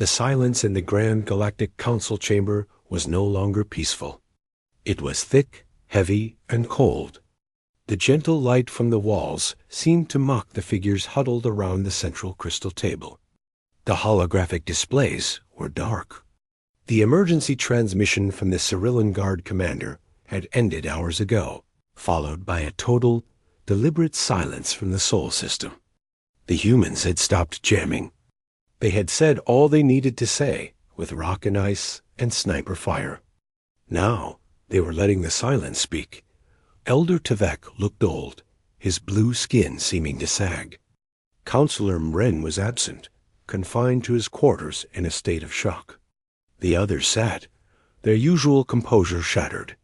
The silence in the Grand Galactic Council chamber was no longer peaceful. It was thick, heavy, and cold. The gentle light from the walls seemed to mock the figures huddled around the central crystal table. The holographic displays were dark. The emergency transmission from the Cyrillian Guard commander had ended hours ago, followed by a total, deliberate silence from the Sol system. The humans had stopped jamming. They had said all they needed to say with rock and ice and sniper fire. Now they were letting the silence speak. Elder Tvek looked old, his blue skin seeming to sag. Counselor Mren was absent, confined to his quarters in a state of shock. The others sat, their usual composure shattered.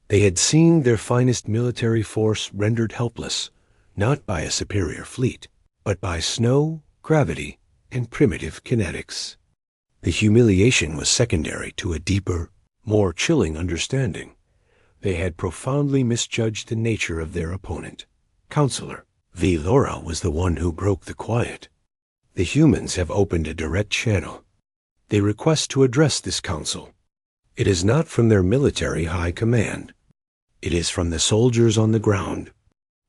They had seen their finest military force rendered helpless, not by a superior fleet, but by snow, gravity, and primitive kinetics. The humiliation was secondary to a deeper, more chilling understanding. They had profoundly misjudged the nature of their opponent. Counselor V. Laura was the one who broke the quiet. The humans have opened a direct channel. They request to address this council. It is not from their military high command. It is from the soldiers on the ground.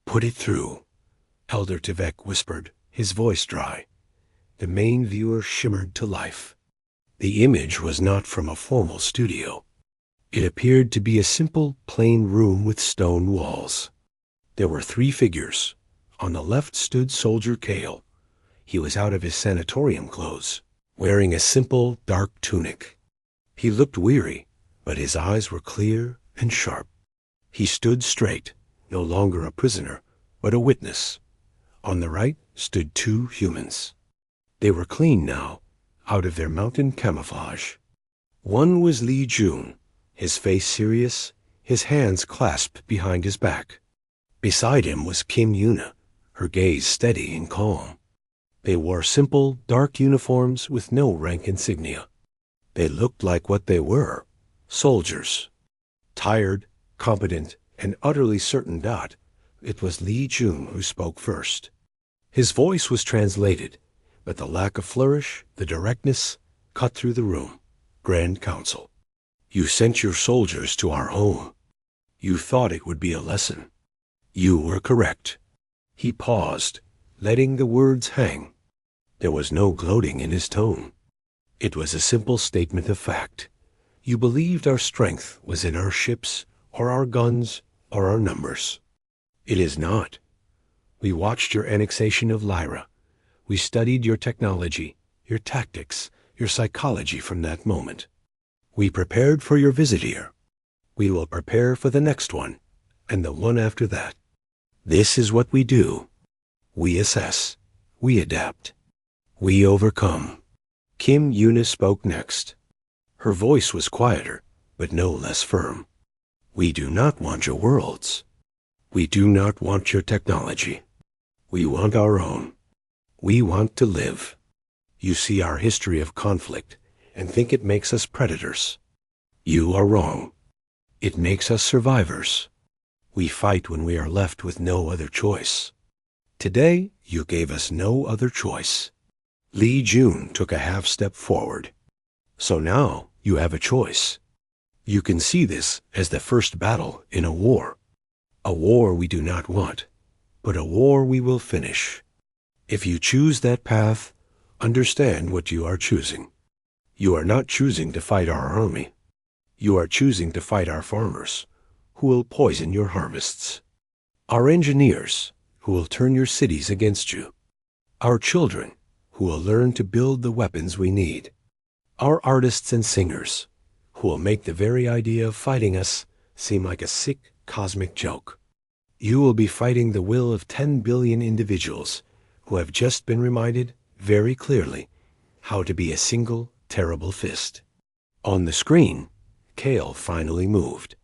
Put it through, Elder Tvek whispered, his voice dry. The main viewer shimmered to life. The image was not from a formal studio. It appeared to be a simple, plain room with stone walls. There were 3 figures. On the left stood Soldier Kale. He was out of his sanatorium clothes, wearing a simple, dark tunic. He looked weary, but his eyes were clear and sharp. He stood straight, no longer a prisoner, but a witness. On the right stood 2 humans. They were clean now, out of their mountain camouflage. One was Li Jun, his face serious, his hands clasped behind his back. Beside him was Kim Yuna, her gaze steady and calm. They wore simple, dark uniforms with no rank insignia. They looked like what they were, soldiers. Tired, competent, and utterly certain that it was Li Jun who spoke first. His voice was translated, but the lack of flourish, the directness, cut through the room. Grand Council. You sent your soldiers to our home. You thought it would be a lesson. You were correct. He paused, letting the words hang. There was no gloating in his tone. It was a simple statement of fact. You believed our strength was in our ships, or our guns, or our numbers. It is not. We watched your annexation of Lyra. We studied your technology, your tactics, your psychology from that moment. We prepared for your visit here. We will prepare for the next one, and the one after that. This is what we do. We assess. We adapt. We overcome. Kim Yuna spoke next. Her voice was quieter, but no less firm. We do not want your worlds. We do not want your technology. We want our own. We want to live. You see our history of conflict and think it makes us predators. You are wrong. It makes us survivors. We fight when we are left with no other choice. Today, you gave us no other choice. Li Jun took a half step forward. So now you have a choice. You can see this as the first battle in a war. A war we do not want, but a war we will finish. If you choose that path, understand what you are choosing. You are not choosing to fight our army. You are choosing to fight our farmers, who will poison your harvests. Our engineers, who will turn your cities against you. Our children, who will learn to build the weapons we need. Our artists and singers, who will make the very idea of fighting us seem like a sick cosmic joke. You will be fighting the will of 10 billion individuals who have just been reminded very clearly how to be a single, terrible fist. On the screen, Kale finally moved.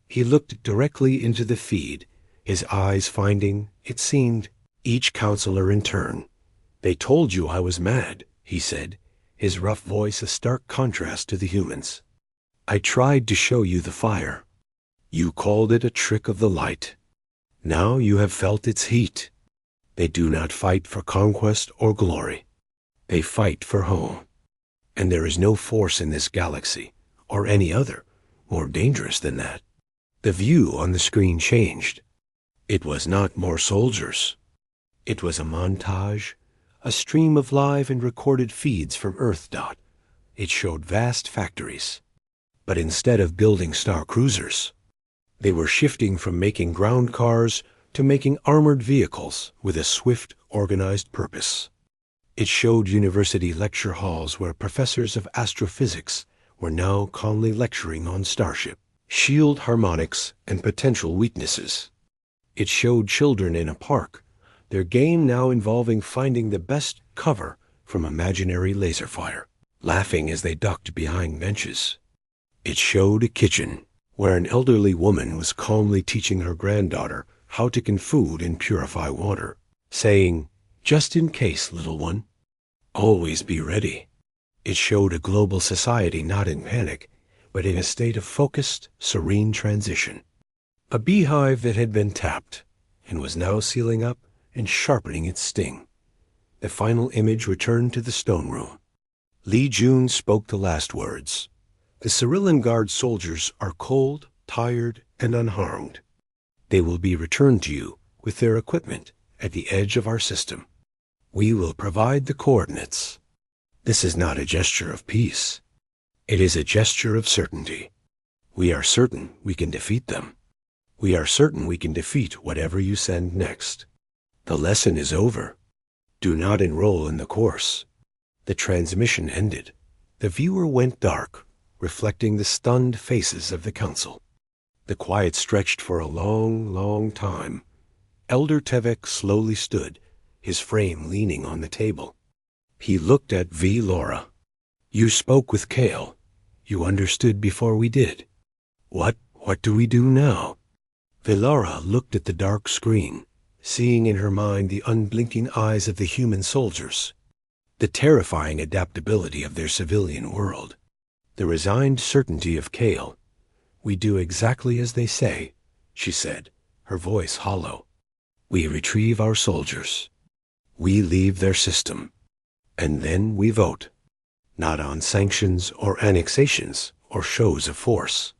He looked directly into the feed, his eyes finding, it seemed, each counselor in turn. They told you I was mad, he said, his rough voice a stark contrast to the humans. I tried to show you the fire. You called it a trick of the light. Now you have felt its heat. They do not fight for conquest or glory. They fight for home. and there is no force in this galaxy, or any other, more dangerous than that. The view on the screen changed. It was not more soldiers. It was a montage, a stream of live and recorded feeds from Earth. It showed vast factories. But instead of building star cruisers, they were shifting from making ground cars to making armored vehicles with a swift, organized purpose. It showed university lecture halls where professors of astrophysics were now calmly lecturing on starship, shield harmonics, and potential weaknesses. It showed children in a park, their game now involving finding the best cover from imaginary laser fire, laughing as they ducked behind benches. It showed a kitchen where an elderly woman was calmly teaching her granddaughter how to can food and purify water, saying, "Just in case, little one. Always be ready." It showed a global society not in panic, but in a state of focused, serene transition. A beehive that had been tapped and was now sealing up and sharpening its sting. The final image returned to the stone room. Li Jun spoke the last words. "The Cyrillian Guard soldiers are cold, tired, and unharmed. They will be returned to you with their equipment at the edge of our system. We will provide the coordinates. This is not a gesture of peace. It is a gesture of certainty. We are certain we can defeat them. We are certain we can defeat whatever you send next. The lesson is over. Do not enroll in the course." The transmission ended. The viewer went dark, reflecting the stunned faces of the council. The quiet stretched for a long, long time. Elder Tevek slowly stood, his frame leaning on the table. He looked at V. Laura. "You spoke with Kale. You understood before we did. What do we do now?" Velara looked at the dark screen, seeing in her mind the unblinking eyes of the human soldiers, the terrifying adaptability of their civilian world, the resigned certainty of Kale. "We do exactly as they say," she said, her voice hollow. "We retrieve our soldiers. We leave their system. And then we vote, not on sanctions or annexations or shows of force.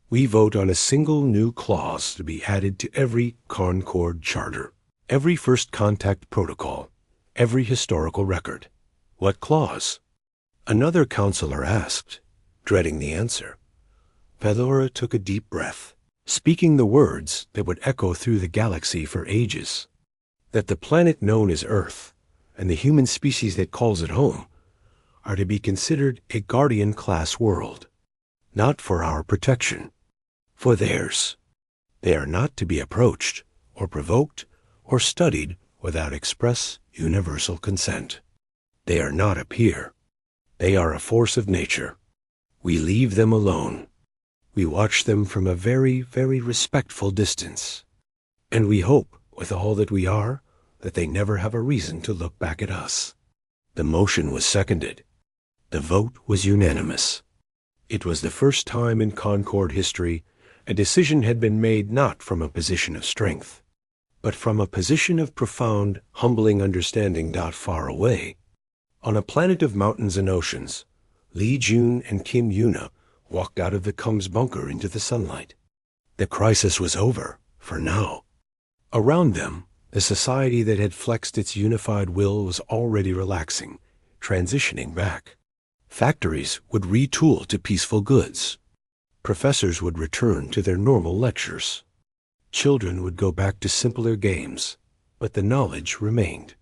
We vote on a single new clause to be added to every Concord charter, every first contact protocol, every historical record." "What clause?" another counselor asked, dreading the answer. Valora took a deep breath, speaking the words that would echo through the galaxy for ages. That the planet known as Earth, and the human species that calls it home, are to be considered a guardian-class world, not for our protection, for theirs. They are not to be approached, or provoked, or studied without express universal consent. They are not a peer. They are a force of nature. We leave them alone. We watch them from a very, very respectful distance. And we hope, with all that we are, that they never have a reason to look back at us." The motion was seconded. The vote was unanimous. It was the first time in Concord history a decision had been made not from a position of strength, but from a position of profound, humbling understanding. Far away, on a planet of mountains and oceans, Li Jun and Kim Yuna walked out of the Cum's bunker into the sunlight. The crisis was over, for now. Around them, the society that had flexed its unified will was already relaxing, transitioning back. Factories would retool to peaceful goods. Professors would return to their normal lectures. Children would go back to simpler games, but the knowledge remained.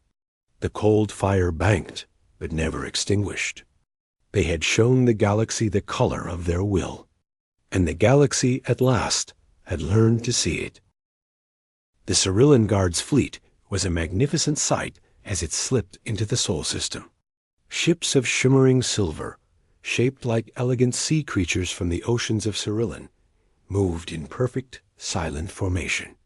The cold fire banked, but never extinguished. They had shown the galaxy the color of their will, and the galaxy at last had learned to see it. The Cyrillian Guard's fleet was a magnificent sight as it slipped into the Sol system. Ships of shimmering silver, shaped like elegant sea creatures from the oceans of Cyrillian, moved in perfect, silent formation.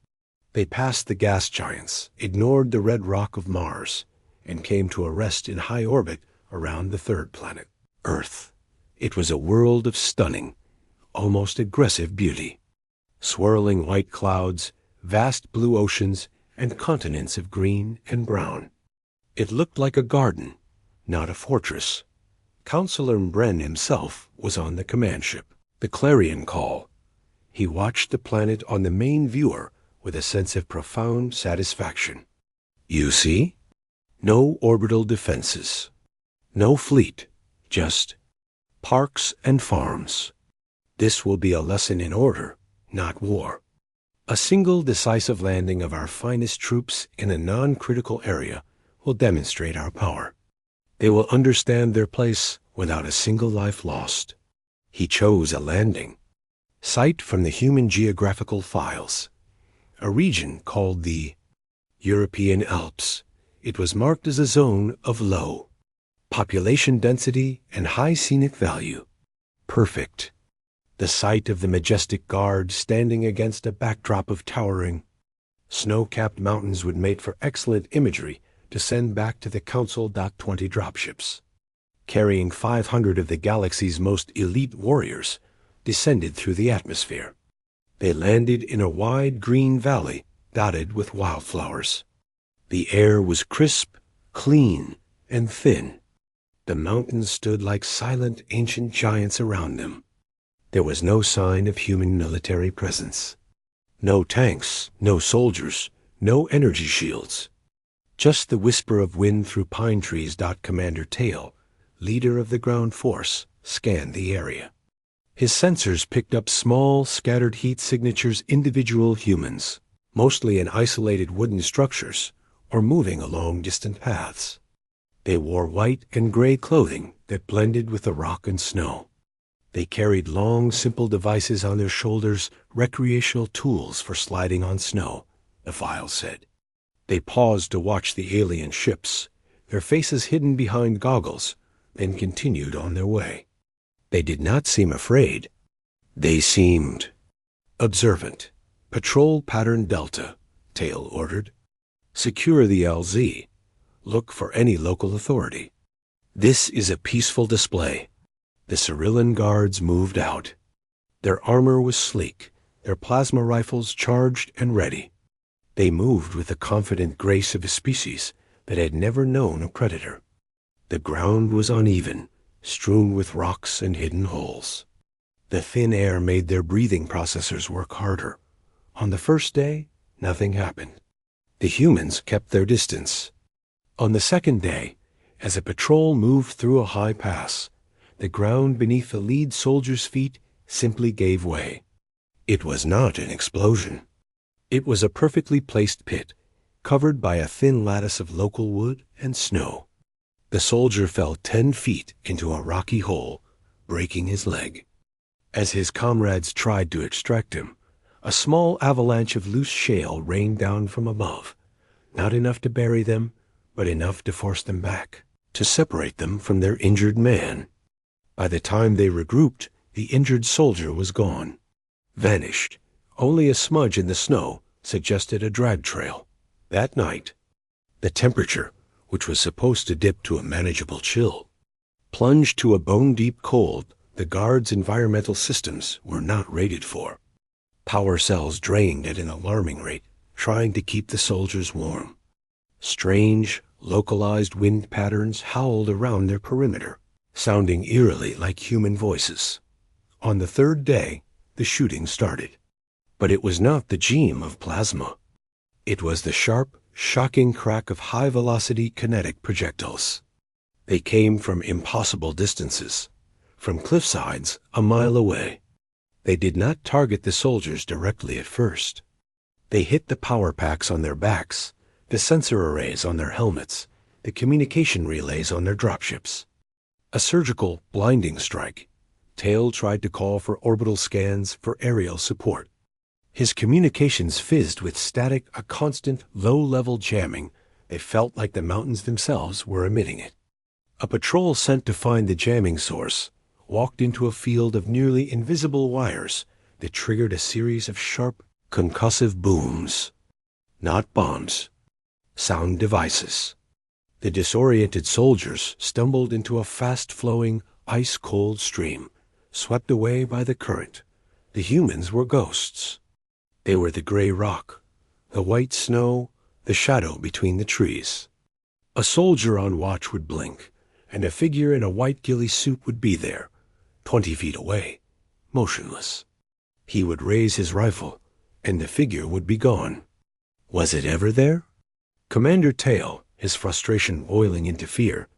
They passed the gas giants, ignored the red rock of Mars, and came to a rest in high orbit around the third planet, Earth. It was a world of stunning, almost aggressive beauty. Swirling white clouds, vast blue oceans, and continents of green and brown. It looked like a garden, not a fortress. Counselor Bren himself was on the command ship. The clarion call. He watched the planet on the main viewer with a sense of profound satisfaction. You see? No orbital defenses. No fleet. Just parks and farms. This will be a lesson in order, not war. A single decisive landing of our finest troops in a non-critical area will demonstrate our power. They will understand their place without a single life lost. He chose a landing. Cite from the Human Geographical Files. A region called the European Alps. It was marked as a zone of low population density and high scenic value. Perfect. The sight of the majestic guard standing against a backdrop of towering, snow-capped mountains would make for excellent imagery to send back to the Council Dock 20 dropships. Carrying 500 of the galaxy's most elite warriors, descended through the atmosphere. They landed in a wide green valley dotted with wildflowers. The air was crisp, clean, and thin. The mountains stood like silent ancient giants around them. There was no sign of human military presence. No tanks, no soldiers, no energy shields. Just the whisper of wind through pine trees. Commander Tail, leader of the ground force, scanned the area. His sensors picked up small, scattered heat signatures, individual humans, mostly in isolated wooden structures or moving along distant paths. They wore white and gray clothing that blended with the rock and snow. They carried long, simple devices on their shoulders, recreational tools for sliding on snow, the file said. They paused to watch the alien ships, their faces hidden behind goggles, then continued on their way. They did not seem afraid. They seemed observant. Patrol pattern Delta, Tail ordered. Secure the LZ. Look for any local authority. This is a peaceful display. The Cyrillian guards moved out. Their armor was sleek, their plasma rifles charged and ready. They moved with the confident grace of a species that had never known a predator. The ground was uneven, strewn with rocks and hidden holes. The thin air made their breathing processors work harder. On the first day, nothing happened. The humans kept their distance. On the second day, as a patrol moved through a high pass, the ground beneath the lead soldier's feet simply gave way. It was not an explosion. It was a perfectly placed pit, covered by a thin lattice of local wood and snow. The soldier fell 10 feet into a rocky hole, breaking his leg. As his comrades tried to extract him, a small avalanche of loose shale rained down from above, not enough to bury them, but enough to force them back, to separate them from their injured man. By the time they regrouped, the injured soldier was gone, vanished. Only a smudge in the snow suggested a drag trail. That night, the temperature, which was supposed to dip to a manageable chill, plunged to a bone-deep cold the guards' environmental systems were not rated for. Power cells drained at an alarming rate, trying to keep the soldiers warm. Strange, localized wind patterns howled around their perimeter, sounding eerily like human voices. On the third day, the shooting started. But it was not the gem of plasma. It was the sharp, shocking crack of high-velocity kinetic projectiles. They came from impossible distances, from cliffsides a mile away. They did not target the soldiers directly at first. They hit the power packs on their backs, the sensor arrays on their helmets, the communication relays on their dropships. A surgical, blinding strike. Tail tried to call for orbital scans for aerial support. His communications fizzed with static, a constant, low-level jamming. They felt like the mountains themselves were emitting it. A patrol sent to find the jamming source walked into a field of nearly invisible wires that triggered a series of sharp, concussive booms. Not bombs. Sound devices. The disoriented soldiers stumbled into a fast-flowing, ice-cold stream, swept away by the current. The humans were ghosts. They were the gray rock, the white snow, the shadow between the trees. A soldier on watch would blink, and a figure in a white ghillie suit would be there, 20 feet away, motionless. He would raise his rifle, and the figure would be gone. Was it ever there? Commander Tail, his frustration boiling into fear,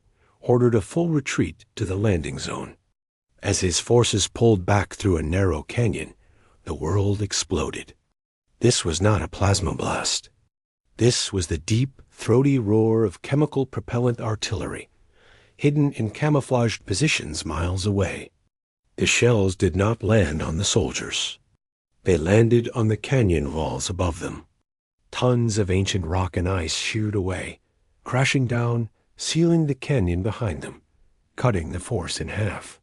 ordered a full retreat to the landing zone. As his forces pulled back through a narrow canyon, the world exploded. This was not a plasma blast. This was the deep, throaty roar of chemical propellant artillery, hidden in camouflaged positions miles away. The shells did not land on the soldiers. They landed on the canyon walls above them. Tons of ancient rock and ice sheared away, crashing down, sealing the canyon behind them, cutting the force in half.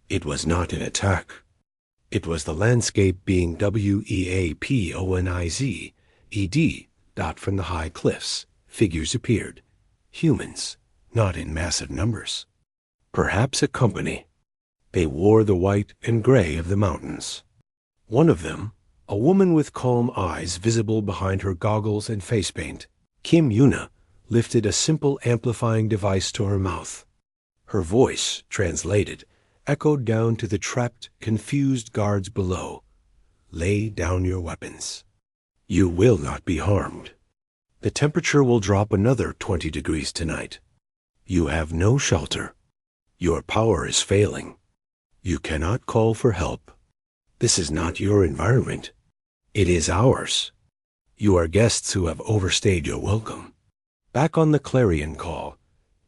It was not an attack. It was the landscape being weaponized. Dot from the high cliffs. Figures appeared. Humans, not in massive numbers. Perhaps a company. They wore the white and gray of the mountains. One of them, a woman with calm eyes visible behind her goggles and face paint, Kim Yuna, lifted a simple amplifying device to her mouth. Her voice, translated, echoed down to the trapped, confused guards below. Lay down your weapons. You will not be harmed. The temperature will drop another 20 degrees tonight. You have no shelter. Your power is failing. You cannot call for help. This is not your environment. It is ours. You are guests who have overstayed your welcome. Back on the clarion call,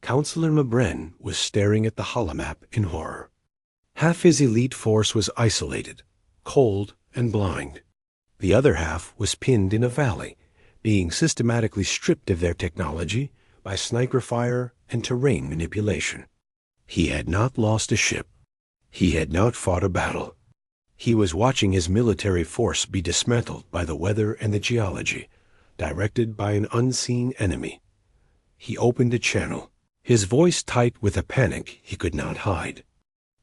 Counselor Mabren was staring at the holomap in horror. Half his elite force was isolated, cold, and blind. The other half was pinned in a valley, being systematically stripped of their technology by sniper fire and terrain manipulation. He had not lost a ship. He had not fought a battle. He was watching his military force be dismantled by the weather and the geology, directed by an unseen enemy. He opened a channel, his voice tight with a panic he could not hide.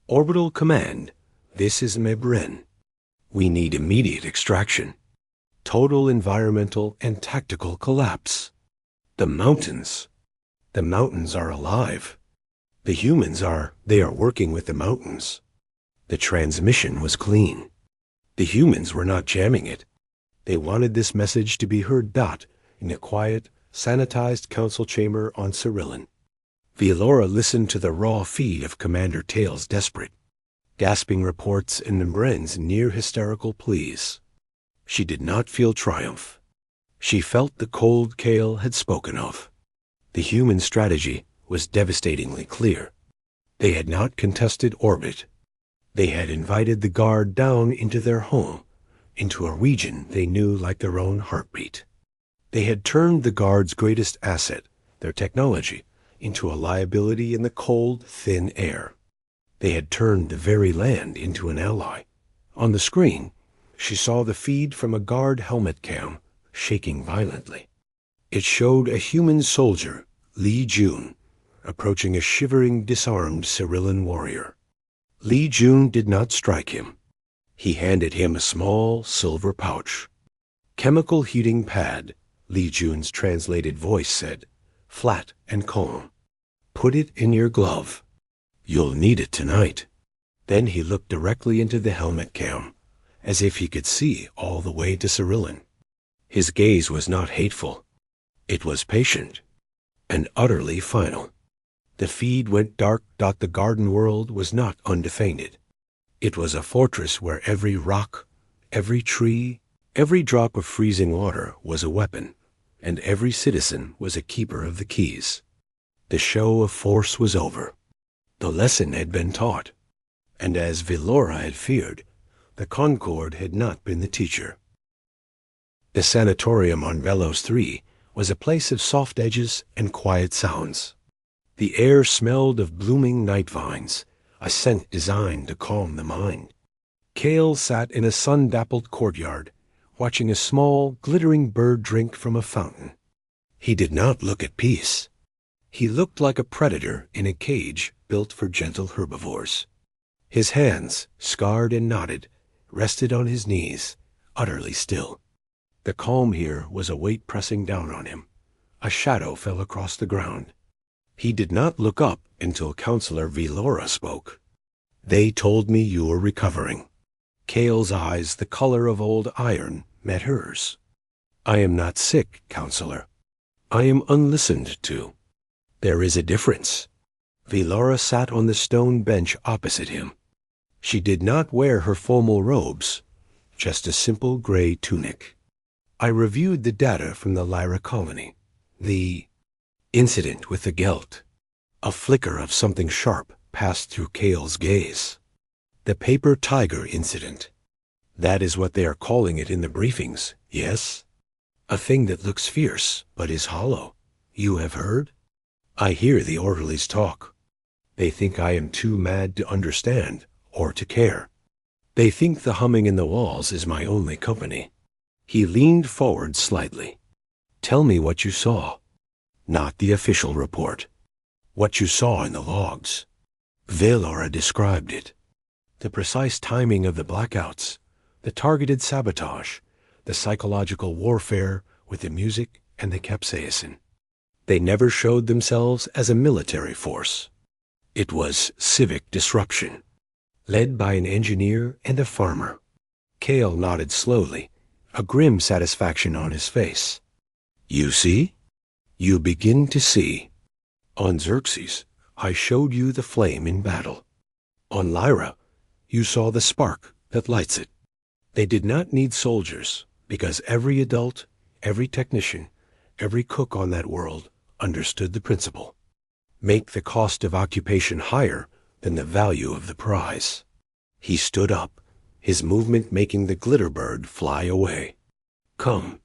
Orbital command, this is Mabren. We need immediate extraction. Total environmental and tactical collapse. The mountains are alive. The humans they are working with the mountains. The transmission was clean. The humans were not jamming it. They wanted this message to be heard in a quiet, sanitized council chamber on Cerilin. Velora listened to the raw feed of Commander Tail's desperate, gasping reports and Mabren's near-hysterical pleas. She did not feel triumph. She felt the cold Kale had spoken of. The human strategy was devastatingly clear. They had not contested orbit. They had invited the guard down into their home, into a region they knew like their own heartbeat. They had turned the guard's greatest asset, their technology, into a liability in the cold, thin air. They had turned the very land into an ally. On the screen, she saw the feed from a guard helmet cam, shaking violently. It showed a human soldier, Li Jun, approaching a shivering, disarmed Cerilin warrior. Li Jun did not strike him. He handed him a small silver pouch. Chemical heating pad, Li Jun's translated voice said, flat and calm. Put it in your glove. You'll need it tonight. Then he looked directly into the helmet cam, as if he could see all the way to Cerilin. His gaze was not hateful. It was patient and utterly final. The feed went dark. The garden world was not undefended. It was a fortress where every rock, every tree, every drop of freezing water was a weapon, and every citizen was a keeper of the keys. The show of force was over. The lesson had been taught, and as Velora had feared, the Concord had not been the teacher. The sanatorium on Velos 3 was a place of soft edges and quiet sounds. The air smelled of blooming night vines, a scent designed to calm the mind. Kale sat in a sun-dappled courtyard, watching a small, glittering bird drink from a fountain. He did not look at peace. He looked like a predator in a cage built for gentle herbivores. His hands, scarred and knotted, rested on his knees, utterly still. The calm here was a weight pressing down on him. A shadow fell across the ground. He did not look up until Counselor Velora spoke. They told me you were recovering. Kale's eyes, the color of old iron, met hers. I am not sick, Counselor. I am unlistened to. There is a difference. Velora sat on the stone bench opposite him. She did not wear her formal robes, just a simple gray tunic. I reviewed the data from the Lyra colony. The incident with the Gelt. A flicker of something sharp passed through Kale's gaze. The paper tiger incident. That is what they are calling it in the briefings, yes? A thing that looks fierce, but is hollow. You have heard? I hear the orderlies talk. They think I am too mad to understand or to care. They think the humming in the walls is my only company. He leaned forward slightly. Tell me what you saw. Not the official report. What you saw in the logs. Velora described it. The precise timing of the blackouts, the targeted sabotage, the psychological warfare with the music and the capsaicin. They never showed themselves as a military force. It was civic disruption, led by an engineer and a farmer. Kale nodded slowly, a grim satisfaction on his face. You see? You begin to see. On Xerxes, I showed you the flame in battle. On Lyra, you saw the spark that lights it. They did not need soldiers, because every adult, every technician, every cook on that world understood the principle. Make the cost of occupation higher than the value of the prize. He stood up, his movement making the glitter bird fly away. Come,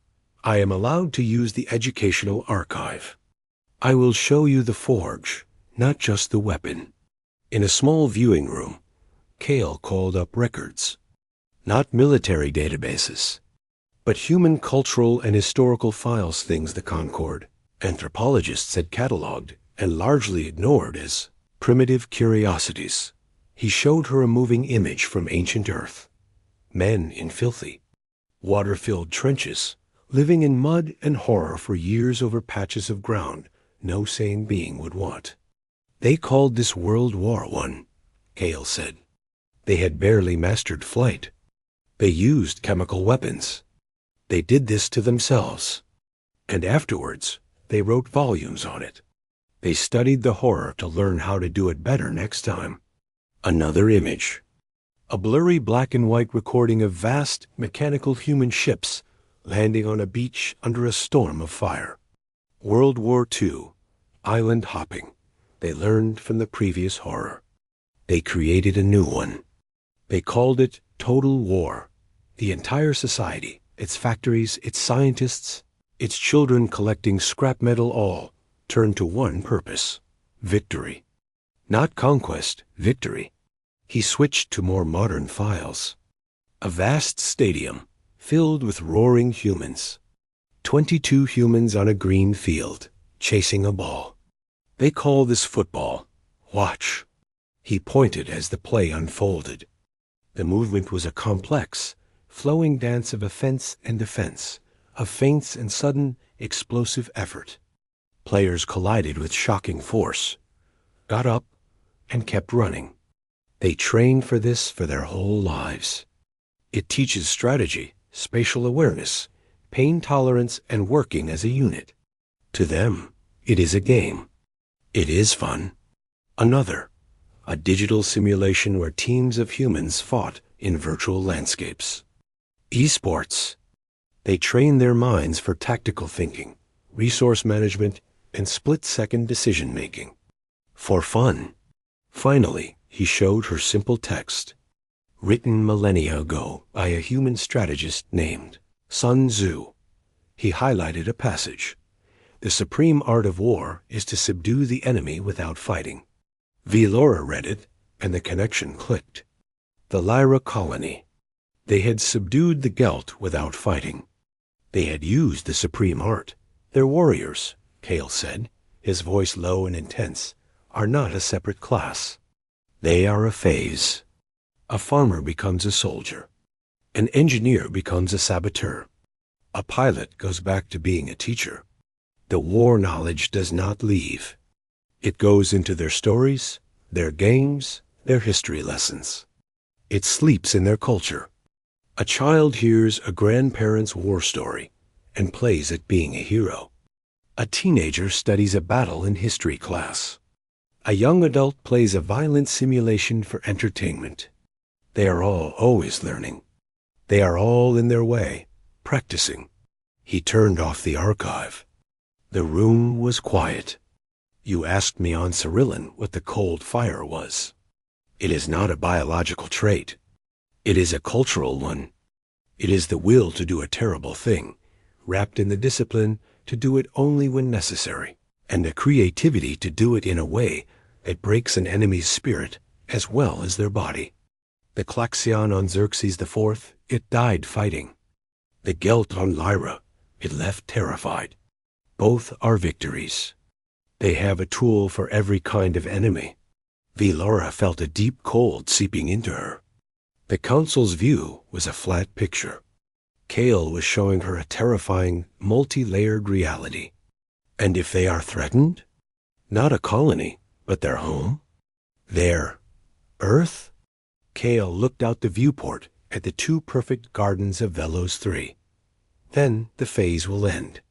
I am allowed to use the educational archive. I will show you the forge, not just the weapon. In a small viewing room, Kale called up records. Not military databases, but human cultural and historical files, things the Concord anthropologists had cataloged and largely ignored as primitive curiosities. He showed her a moving image from ancient Earth. Men in filthy, water-filled trenches, living in mud and horror for years over patches of ground no sane being would want. They called this World War I, Kale said. They had barely mastered flight. They used chemical weapons. They did this to themselves. And afterwards, they wrote volumes on it. They studied the horror to learn how to do it better next time. Another image. A blurry black and white recording of vast mechanical human ships landing on a beach under a storm of fire. World War II, island hopping. They learned from the previous horror. They created a new one. They called it Total War. The entire society, its factories, its scientists, its children collecting scrap metal, all turned to one purpose: victory. Not conquest, victory. He switched to more modern files. A vast stadium filled with roaring humans. 22 humans on a green field, chasing a ball. They call this football. Watch. He pointed as the play unfolded. The movement was a complex, flowing dance of offense and defense, of feints and sudden, explosive effort. Players collided with shocking force, got up, and kept running. They trained for this for their whole lives. It teaches strategy, spatial awareness, pain tolerance, and working as a unit. To them, it is a game. It is fun. Another, a digital simulation where teams of humans fought in virtual landscapes. Esports. They train their minds for tactical thinking, resource management, and split-second decision-making. For fun. Finally, he showed her simple text, written millennia ago by a human strategist named Sun Tzu. He highlighted a passage. The supreme art of war is to subdue the enemy without fighting. Velora read it, and the connection clicked. The Lyra colony. They had subdued the Gelt without fighting. They had used the supreme art. Their warriors, Kale said, his voice low and intense, are not a separate class. They are a phase. A farmer becomes a soldier. An engineer becomes a saboteur. A pilot goes back to being a teacher. The war knowledge does not leave. It goes into their stories, their games, their history lessons. It sleeps in their culture. A child hears a grandparent's war story and plays at being a hero. A teenager studies a battle in history class. A young adult plays a violent simulation for entertainment. They are all always learning. They are all in their way, practicing. He turned off the archive. The room was quiet. You asked me on Cyrillian what the cold fire was. It is not a biological trait. It is a cultural one. It is the will to do a terrible thing, wrapped in the discipline to do it only when necessary, and the creativity to do it in a way that breaks an enemy's spirit as well as their body. The Klaxion on Xerxes IV, it died fighting. The Gelt on Lyra, it left terrified. Both are victories. They have a tool for every kind of enemy. Velora felt a deep cold seeping into her. The council's view was a flat picture. Kale was showing her a terrifying, multi-layered reality. And if they are threatened? Not a colony, but their home? Their Earth? Kale looked out the viewport at the two perfect gardens of Velos 3. Then the phase will end.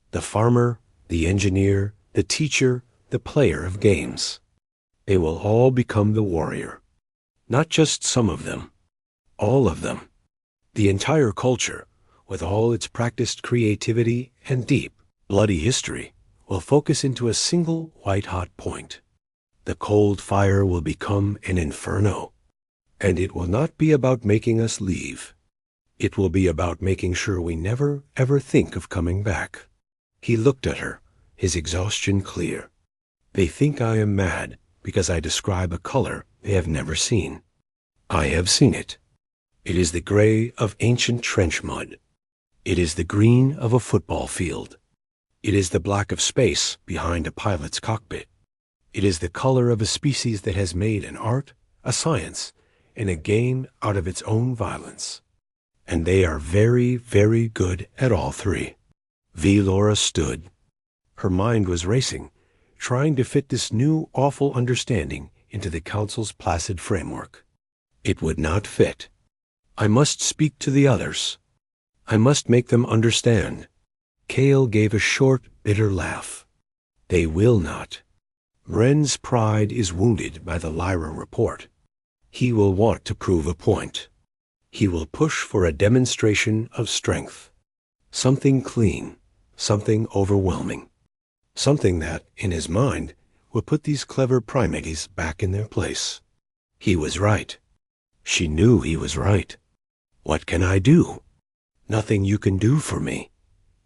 The farmer, the engineer, the teacher, the player of games. They will all become the warrior. Not just some of them. All of them. The entire culture, with all its practiced creativity and deep, bloody history, will focus into a single white-hot point. The cold fire will become an inferno. And it will not be about making us leave. It will be about making sure we never, ever think of coming back. He looked at her, his exhaustion clear. They think I am mad because I describe a color they have never seen. I have seen it. It is the gray of ancient trench mud. It is the green of a football field. It is the black of space behind a pilot's cockpit. It is the color of a species that has made an art, a science, and a game out of its own violence. And they are very, very good at all three. Velora stood. Her mind was racing, trying to fit this new, awful understanding into the council's placid framework. It would not fit. I must speak to the others. I must make them understand. Kale gave a short, bitter laugh. They will not. Wren's pride is wounded by the Lyra report. He will want to prove a point. He will push for a demonstration of strength. Something clean, something overwhelming. Something that, in his mind, will put these clever primates back in their place. He was right. She knew he was right. What can I do? Nothing you can do for me,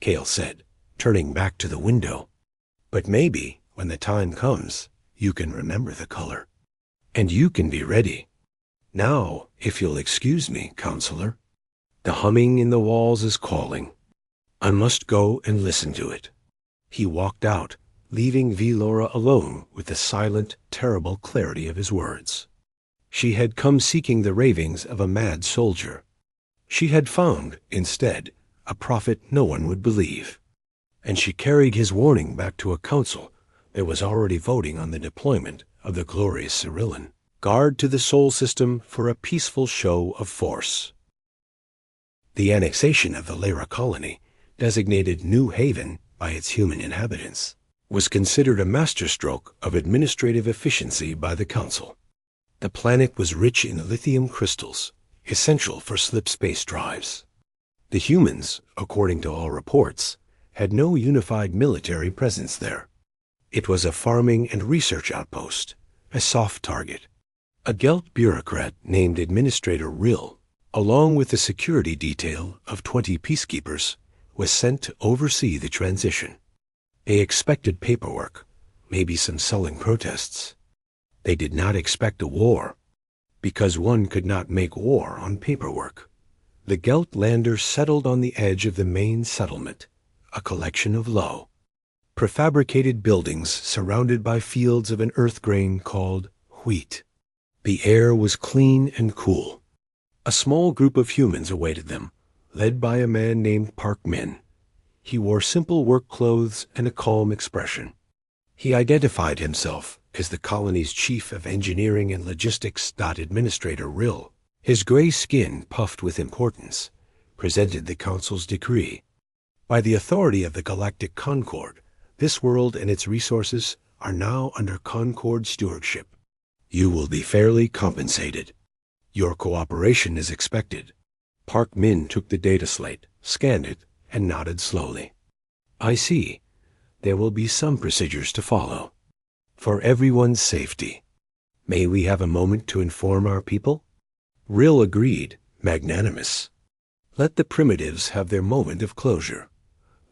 Kale said, turning back to the window. But maybe, when the time comes, you can remember the color. And you can be ready. Now, if you'll excuse me, counselor. The humming in the walls is calling. I must go and listen to it. He walked out, leaving Velora alone with the silent, terrible clarity of his words. She had come seeking the ravings of a mad soldier. She had found, instead, a prophet no one would believe. And she carried his warning back to a council that was already voting on the deployment of the glorious Cyrillian, guard to the Sol system for a peaceful show of force. The annexation of the Lyra colony, designated New Haven by its human inhabitants, was considered a masterstroke of administrative efficiency by the council. The planet was rich in lithium crystals, essential for slip space drives. The humans, according to all reports, had no unified military presence there. It was a farming and research outpost, a soft target. A Gelt bureaucrat named Administrator Rill, along with a security detail of 20 peacekeepers, was sent to oversee the transition. They expected paperwork, maybe some sullen protests. They did not expect a war, because one could not make war on paperwork. The Gelt landers settled on the edge of the main settlement, a collection of low, prefabricated buildings surrounded by fields of an earth grain called wheat. The air was clean and cool. A small group of humans awaited them, led by a man named Park Min. He wore simple work clothes and a calm expression. He identified himself as the colony's chief of engineering and logistics. Administrator Rill, his gray skin puffed with importance, presented the council's decree. By the authority of the Galactic Concord, this world and its resources are now under Concord stewardship. You will be fairly compensated. Your cooperation is expected. Park Min took the data slate, scanned it, and nodded slowly. I see. There will be some procedures to follow. For everyone's safety. May we have a moment to inform our people? Rill agreed, magnanimous. Let the primitives have their moment of closure.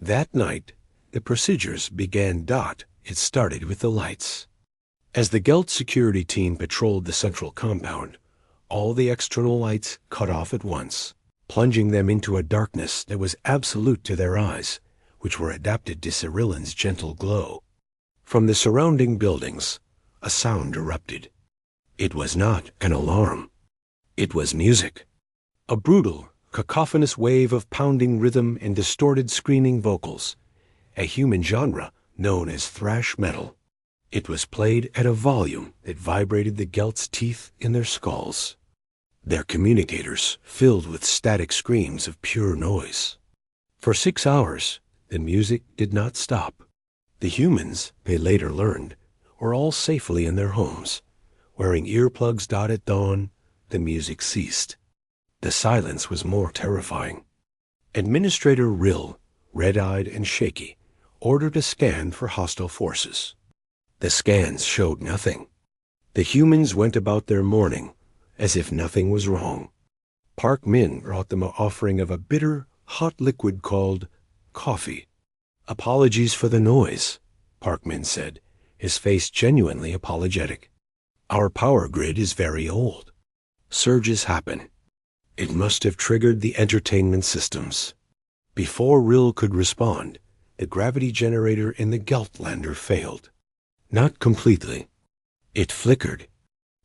That night, the procedures began. It started with the lights. As the Gelt security team patrolled the central compound, all the external lights cut off at once, plunging them into a darkness that was absolute to their eyes, which were adapted to Cyrillin's gentle glow. From the surrounding buildings, a sound erupted. It was not an alarm. It was music. A brutal, cacophonous wave of pounding rhythm and distorted screaming vocals, a human genre known as thrash metal. It was played at a volume that vibrated the Gelt's teeth in their skulls, their communicators filled with static screams of pure noise. For 6 hours, the music did not stop. The humans, they later learned, were all safely in their homes. Wearing earplugs. At dawn, the music ceased. The silence was more terrifying. Administrator Rill, red-eyed and shaky, ordered a scan for hostile forces. The scans showed nothing. The humans went about their mourning as if nothing was wrong. Park Min brought them an offering of a bitter, hot liquid called coffee. Apologies for the noise, Park Min said, his face genuinely apologetic. Our power grid is very old. Surges happen. It must have triggered the entertainment systems. Before Rill could respond, the gravity generator in the Geltlander failed. Not completely. It flickered.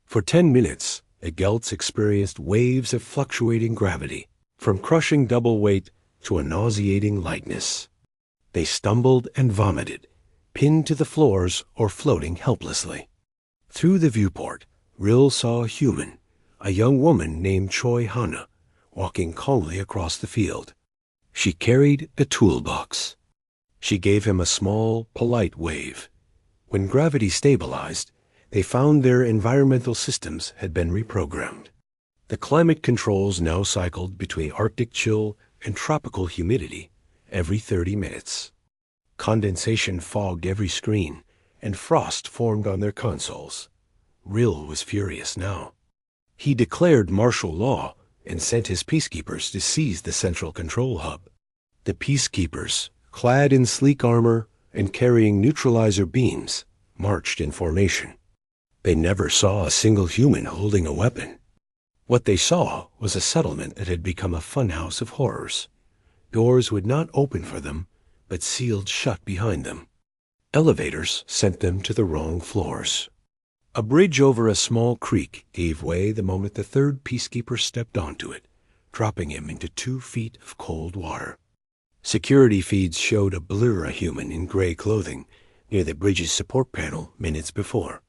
For 10 minutes, the Gelts experienced waves of fluctuating gravity, from crushing double weight to a nauseating lightness. They stumbled and vomited, pinned to the floors or floating helplessly. Through the viewport, Rill saw a human, a young woman named Choi Hana, walking calmly across the field. She carried a toolbox. She gave him a small, polite wave. When gravity stabilized, they found their environmental systems had been reprogrammed. The climate controls now cycled between Arctic chill and tropical humidity every 30 minutes. Condensation fogged every screen, and frost formed on their consoles. Rill was furious now. He declared martial law and sent his peacekeepers to seize the central control hub. The peacekeepers, clad in sleek armor and carrying neutralizer beams, marched in formation. They never saw a single human holding a weapon. What they saw was a settlement that had become a funhouse of horrors. Doors would not open for them, but sealed shut behind them. Elevators sent them to the wrong floors. A bridge over a small creek gave way the moment the third peacekeeper stepped onto it, dropping him into 2 feet of cold water. Security feeds showed a blur of human in gray clothing near the bridge's support panel minutes before.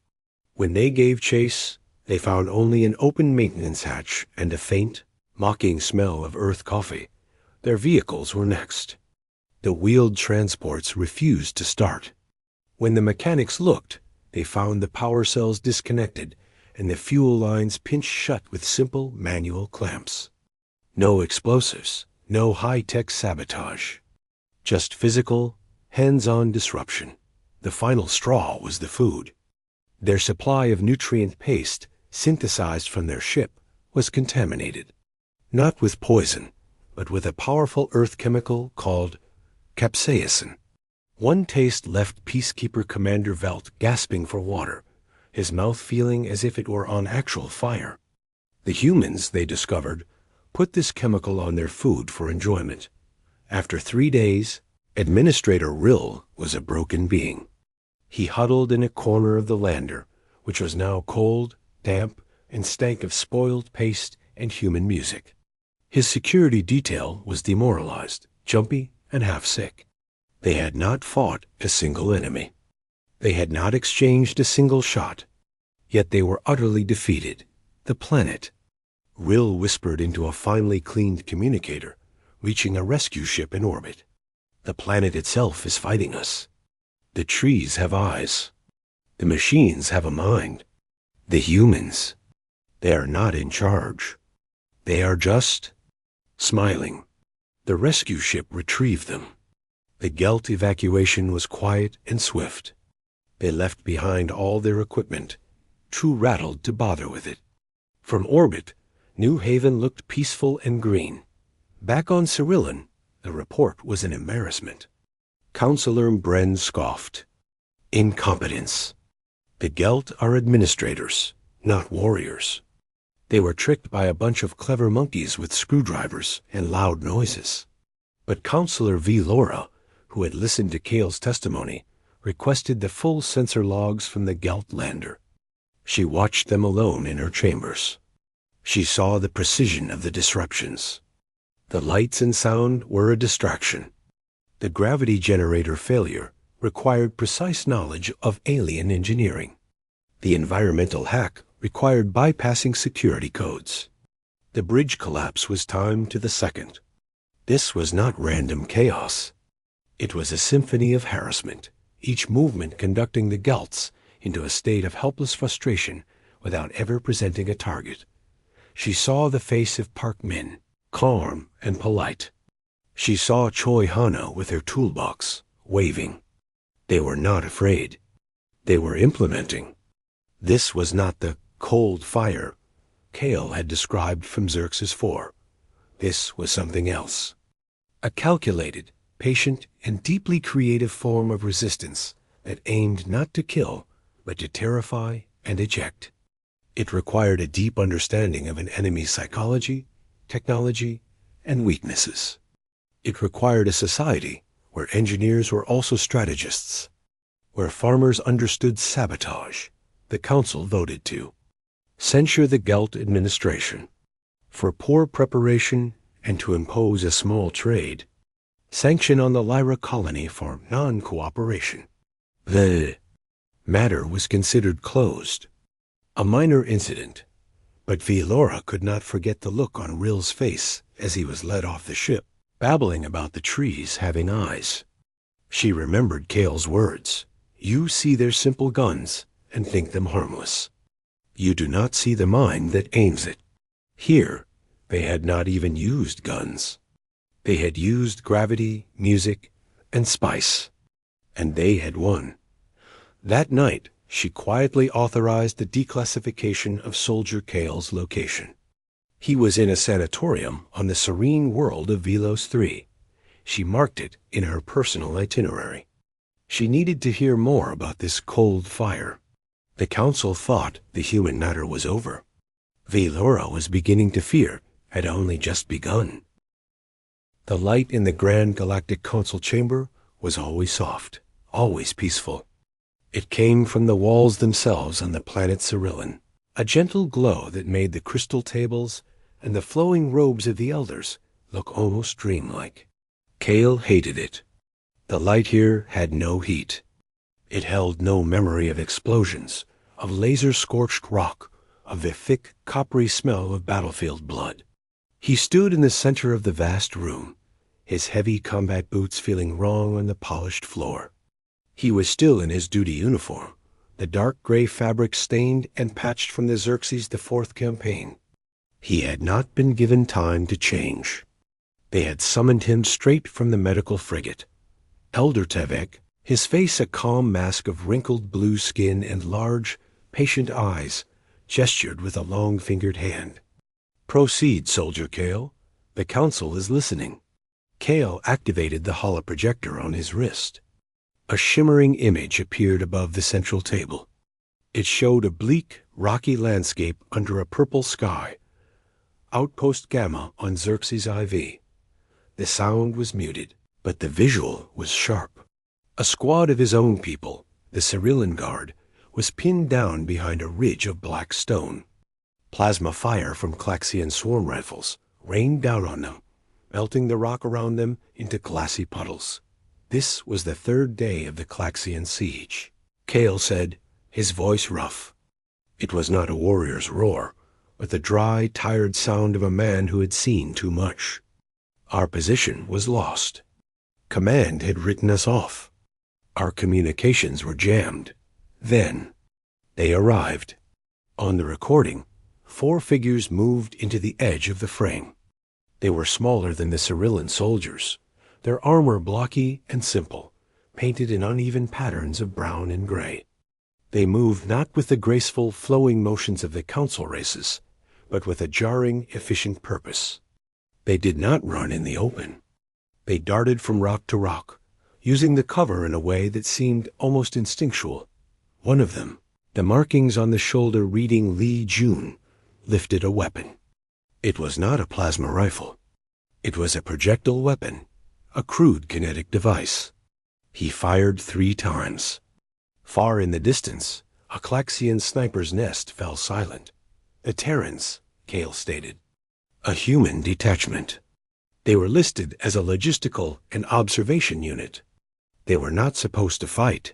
When they gave chase, they found only an open maintenance hatch and a faint, mocking smell of earth coffee. Their vehicles were next. The wheeled transports refused to start. When the mechanics looked, they found the power cells disconnected and the fuel lines pinched shut with simple manual clamps. No explosives, no high-tech sabotage. Just physical, hands-on disruption. The final straw was the food. Their supply of nutrient paste, synthesized from their ship, was contaminated. Not with poison, but with a powerful earth chemical called capsaicin. One taste left Peacekeeper Commander Velt gasping for water, his mouth feeling as if it were on actual fire. The humans, they discovered, put this chemical on their food for enjoyment. After 3 days, Administrator Rill was a broken being. He huddled in a corner of the lander, which was now cold, damp, and stank of spoiled paste and human music. His security detail was demoralized, jumpy, and half sick. They had not fought a single enemy. They had not exchanged a single shot, yet they were utterly defeated. The planet. Rill whispered into a finely cleaned communicator, reaching a rescue ship in orbit. The planet itself is fighting us. The trees have eyes. The machines have a mind. The humans, they are not in charge. They are just smiling. The rescue ship retrieved them. The Gelt evacuation was quiet and swift. They left behind all their equipment, too rattled to bother with it. From orbit, New Haven looked peaceful and green. Back on Cerulean, the report was an embarrassment. Counselor Bren scoffed. Incompetence. The Gelt are administrators, not warriors. They were tricked by a bunch of clever monkeys with screwdrivers and loud noises. But Counselor V. Laura, who had listened to Kale's testimony, requested the full sensor logs from the Gelt lander. She watched them alone in her chambers. She saw the precision of the disruptions. The lights and sound were a distraction. The gravity generator failure required precise knowledge of alien engineering. The environmental hack required bypassing security codes. The bridge collapse was timed to the second. This was not random chaos. It was a symphony of harassment, each movement conducting the Gelts into a state of helpless frustration without ever presenting a target. She saw the face of Park Min, calm and polite. She saw Choi Hana with her toolbox, waving. They were not afraid. They were implementing. This was not the cold fire Kale had described from Xerxes IV. This was something else. A calculated, patient, and deeply creative form of resistance that aimed not to kill, but to terrify and eject. It required a deep understanding of an enemy's psychology, technology, and weaknesses. It required a society where engineers were also strategists, where farmers understood sabotage. The council voted to censure the Gelt administration for poor preparation and to impose a small trade, sanction on the Lyra colony for non-cooperation. The matter was considered closed. A minor incident, but Laura could not forget the look on Rill's face as he was led off the ship, babbling about the trees having eyes. She remembered Kale's words. You see their simple guns and think them harmless. You do not see the mind that aims it. Here, they had not even used guns. They had used gravity, music, and spice. And they had won. That night, she quietly authorized the declassification of Soldier Kale's location. He was in a sanatorium on the serene world of Velos 3. She marked it in her personal itinerary. She needed to hear more about this cold fire. The council thought the human matter was over. Laura was beginning to fear had only just begun. The light in the Grand Galactic Council chamber was always soft, always peaceful. It came from the walls themselves on the planet Cerulean, a gentle glow that made the crystal tables and the flowing robes of the elders look almost dreamlike. Kale hated it. The light here had no heat. It held no memory of explosions, of laser-scorched rock, of the thick, coppery smell of battlefield blood. He stood in the center of the vast room, his heavy combat boots feeling wrong on the polished floor. He was still in his duty uniform, the dark gray fabric stained and patched from the Xerxes IV campaign. He had not been given time to change. They had summoned him straight from the medical frigate. Elder Tevek, his face a calm mask of wrinkled blue skin and large, patient eyes, gestured with a long-fingered hand. Proceed, Soldier Kale. The council is listening. Kale activated the holoprojector on his wrist. A shimmering image appeared above the central table. It showed a bleak, rocky landscape under a purple sky. Outpost Gamma on Xerxes IV. The sound was muted, but the visual was sharp. A squad of his own people, the Cerulean Guard, was pinned down behind a ridge of black stone. Plasma fire from Klaxian swarm rifles rained down on them, melting the rock around them into glassy puddles. This was the third day of the Klaxian siege. Kale said, his voice rough. It was not a warrior's roar, but the dry, tired sound of a man who had seen too much. Our position was lost. Command had written us off. Our communications were jammed. Then they arrived. On the recording, 4 figures moved into the edge of the frame. They were smaller than the Cyrillan soldiers, their armor blocky and simple, painted in uneven patterns of brown and gray. They moved not with the graceful, flowing motions of the council races, but with a jarring, efficient purpose. They did not run in the open. They darted from rock to rock, using the cover in a way that seemed almost instinctual. One of them, the markings on the shoulder reading Lee June, lifted a weapon. It was not a plasma rifle. It was a projectile weapon, a crude kinetic device. He fired 3 times. Far in the distance, a Klaxian sniper's nest fell silent. The Terrans, Kale stated. A human detachment. They were listed as a logistical and observation unit. They were not supposed to fight.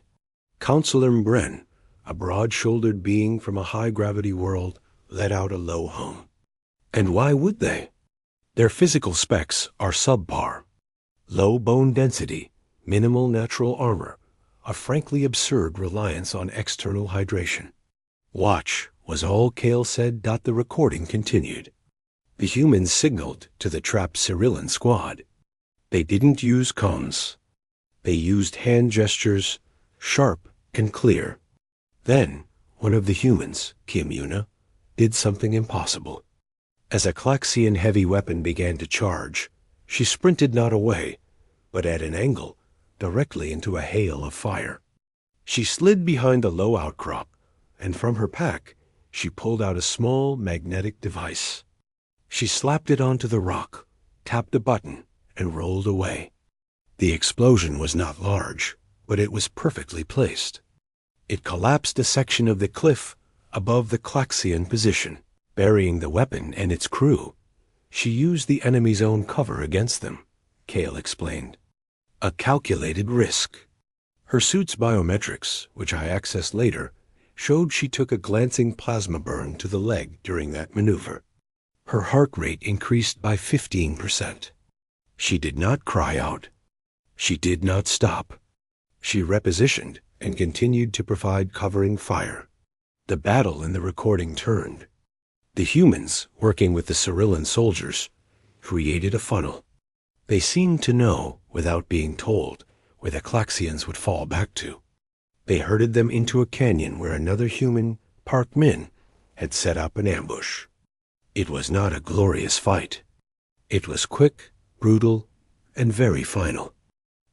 Counselor Mbren, a broad-shouldered being from a high-gravity world, let out a low hum. And why would they? Their physical specs are subpar. Low bone density, minimal natural armor, a frankly absurd reliance on external hydration. Watch was all Kale said. The recording continued. The humans signaled to the trapped Cyrillan squad. They didn't use comms. They used hand gestures, sharp and clear. Then, one of the humans, Kim Yuna, did something impossible. As a Klaxian heavy weapon began to charge, she sprinted not away, but at an angle, directly into a hail of fire. She slid behind the low outcrop, and from her pack, she pulled out a small magnetic device. She slapped it onto the rock, tapped a button, and rolled away. The explosion was not large, but it was perfectly placed. It collapsed a section of the cliff above the Klaxian position, burying the weapon and its crew. She used the enemy's own cover against them, Kale explained. A calculated risk. Her suit's biometrics, which I accessed later, showed she took a glancing plasma burn to the leg during that maneuver. Her heart rate increased by 15%. She did not cry out. She did not stop. She repositioned and continued to provide covering fire. The battle in the recording turned. The humans, working with the Cyrillan soldiers, created a funnel. They seemed to know, without being told, where the Klaxians would fall back to. They herded them into a canyon where another human, Park Min, had set up an ambush. It was not a glorious fight. It was quick, brutal, and very final.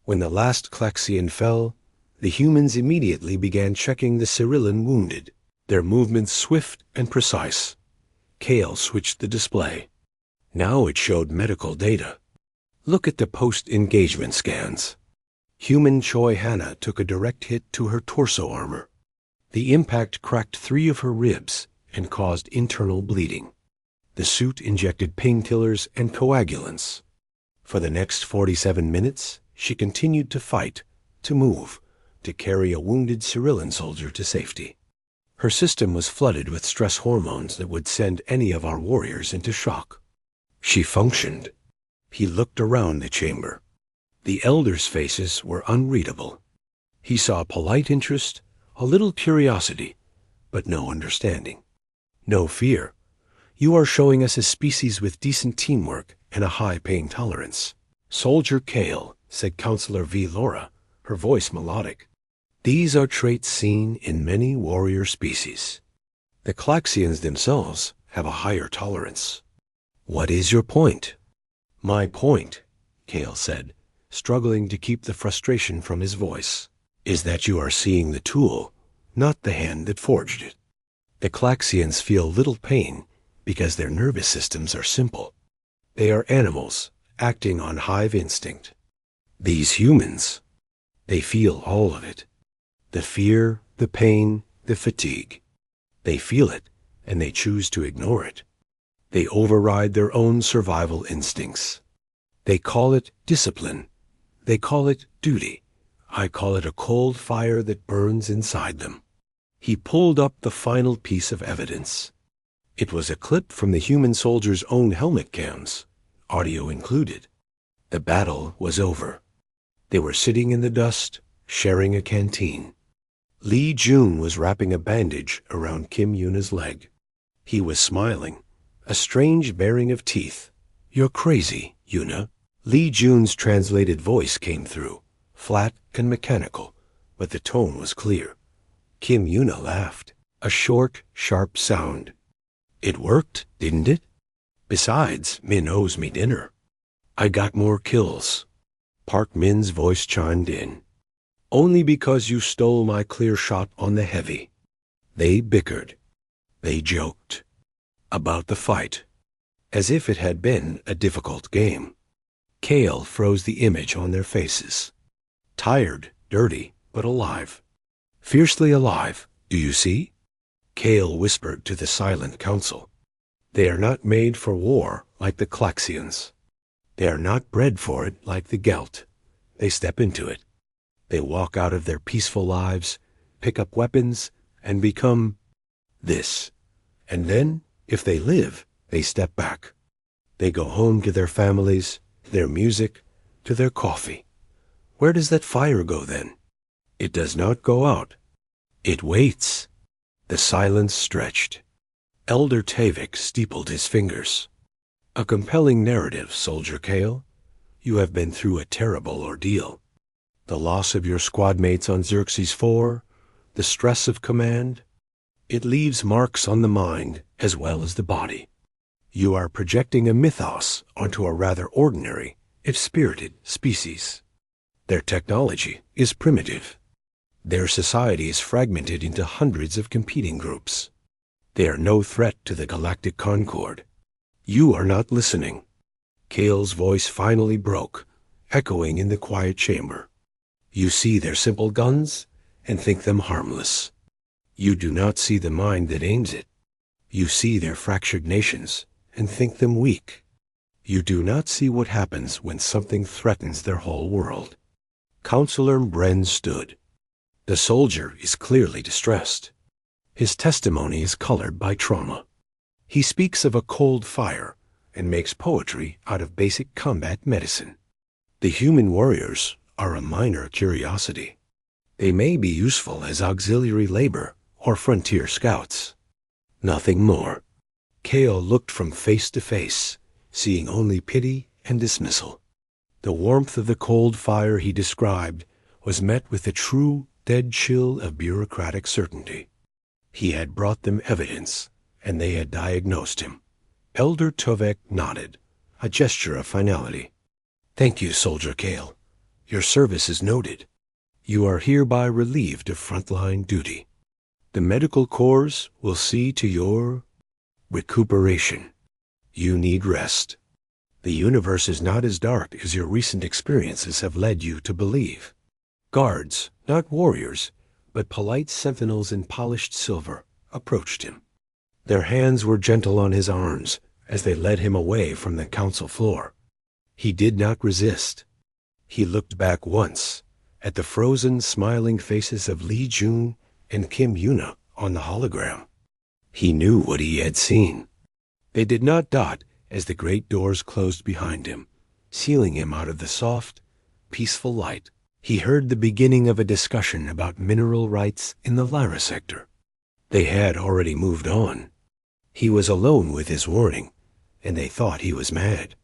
When the last Klaxian fell, the humans immediately began checking the Cyrillan wounded, their movements swift and precise. Kale switched the display. Now it showed medical data. Look at the post-engagement scans. Human Choi Hannah took a direct hit to her torso armor. The impact cracked 3 of her ribs and caused internal bleeding. The suit injected painkillers and coagulants. For the next 47 minutes, she continued to fight, to move, to carry a wounded Cyrillan soldier to safety. Her system was flooded with stress hormones that would send any of our warriors into shock. She functioned. He looked around the chamber. The elders' faces were unreadable. He saw polite interest, a little curiosity, but no understanding. No fear. You are showing us a species with decent teamwork and a high pain tolerance. Soldier Kale, said Counselor V. Laura, her voice melodic. These are traits seen in many warrior species. The Klaxians themselves have a higher tolerance. What is your point? My point, Kale said, struggling to keep the frustration from his voice, is that you are seeing the tool, not the hand that forged it. The Klaxians feel little pain because their nervous systems are simple. They are animals acting on hive instinct. These humans, they feel all of it. The fear, the pain, the fatigue. They feel it, and they choose to ignore it. They override their own survival instincts. They call it discipline. They call it duty, I call it a cold fire that burns inside them. He pulled up the final piece of evidence. It was a clip from the human soldier's own helmet cams, audio included. The battle was over. They were sitting in the dust, sharing a canteen. Lee Jun was wrapping a bandage around Kim Yuna's leg. He was smiling, a strange baring of teeth. "You're crazy, Yuna." Lee Jun's translated voice came through, flat and mechanical, but the tone was clear. Kim Yuna laughed, a short, sharp sound. "It worked, didn't it? Besides, Min owes me dinner. I got more kills." Park Min's voice chimed in. "Only because you stole my clear shot on the heavy." They bickered. They joked. About the fight, as if it had been a difficult game. Kale froze the image on their faces. Tired, dirty, but alive. Fiercely alive, do you see? Kale whispered to the silent council. They are not made for war like the Klaxians. They are not bred for it like the Gelt. They step into it. They walk out of their peaceful lives, pick up weapons, and become this. And then, if they live, they step back. They go home to their families, their music, to their coffee. Where does that fire go then? It does not go out. It waits. The silence stretched. Elder Tavik steepled his fingers. "A compelling narrative, Soldier Kale. You have been through a terrible ordeal. The loss of your squad mates on Xerxes IV, the stress of command. It leaves marks on the mind as well as the body. You are projecting a mythos onto a rather ordinary, if spirited, species. Their technology is primitive. Their society is fragmented into hundreds of competing groups. They are no threat to the galactic concord. You are not listening." Kale's voice finally broke, echoing in the quiet chamber. "You see their simple guns and think them harmless. You do not see the mind that aims it. You see their fractured nations and think them weak. You do not see what happens when something threatens their whole world." Counselor Bren stood. The soldier is clearly distressed. His testimony is colored by trauma. He speaks of a cold fire and makes poetry out of basic combat medicine. The human warriors are a minor curiosity. They may be useful as auxiliary labor or frontier scouts. Nothing more. Kale looked from face to face, seeing only pity and dismissal. The warmth of the cold fire he described was met with the true, dead chill of bureaucratic certainty. He had brought them evidence, and they had diagnosed him. Elder Tovek nodded, a gesture of finality. "Thank you, Soldier Kale. Your service is noted. You are hereby relieved of frontline duty. The medical corps will see to your recuperation. You need rest. The universe is not as dark as your recent experiences have led you to believe." Guards, not warriors, but polite sentinels in polished silver, approached him. Their hands were gentle on his arms as they led him away from the council floor. He did not resist. He looked back once at the frozen, smiling faces of Lee Jun and Kim Yuna on the hologram. He knew what he had seen. They did not dot as the great doors closed behind him, sealing him out of the soft, peaceful light. He heard the beginning of a discussion about mineral rights in the Lyra sector. They had already moved on. He was alone with his warning, and they thought he was mad.